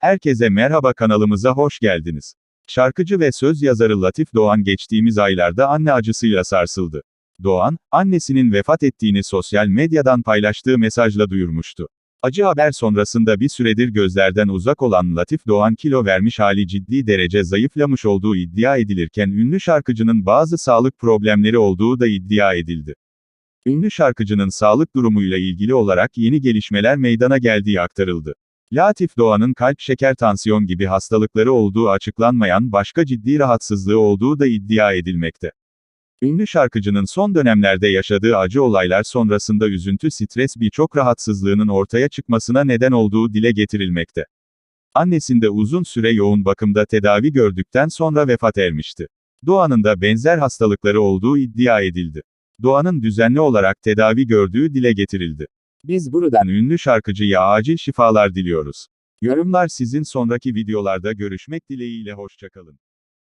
Herkese merhaba, kanalımıza hoş geldiniz. Şarkıcı ve söz yazarı Latif Doğan geçtiğimiz aylarda anne acısıyla sarsıldı. Doğan, annesinin vefat ettiğini sosyal medyadan paylaştığı mesajla duyurmuştu. Acı haber sonrasında bir süredir gözlerden uzak olan Latif Doğan kilo vermiş, hali ciddi derece zayıflamış olduğu iddia edilirken ünlü şarkıcının bazı sağlık problemleri olduğu da iddia edildi. Ünlü şarkıcının sağlık durumuyla ilgili olarak yeni gelişmeler meydana geldiği aktarıldı. Latif Doğan'ın kalp, şeker, tansiyon gibi hastalıkları olduğu açıklanmayan başka ciddi rahatsızlığı olduğu da iddia edilmekte. Ünlü şarkıcının son dönemlerde yaşadığı acı olaylar sonrasında üzüntü, stres, birçok rahatsızlığının ortaya çıkmasına neden olduğu dile getirilmekte. Annesinde uzun süre yoğun bakımda tedavi gördükten sonra vefat etmişti. Doğan'ın da benzer hastalıkları olduğu iddia edildi. Doğan'ın düzenli olarak tedavi gördüğü dile getirildi. Biz buradan ünlü şarkıcıya acil şifalar diliyoruz. Yorumlar sizin. Sonraki videolarda görüşmek dileğiyle, hoşça kalın.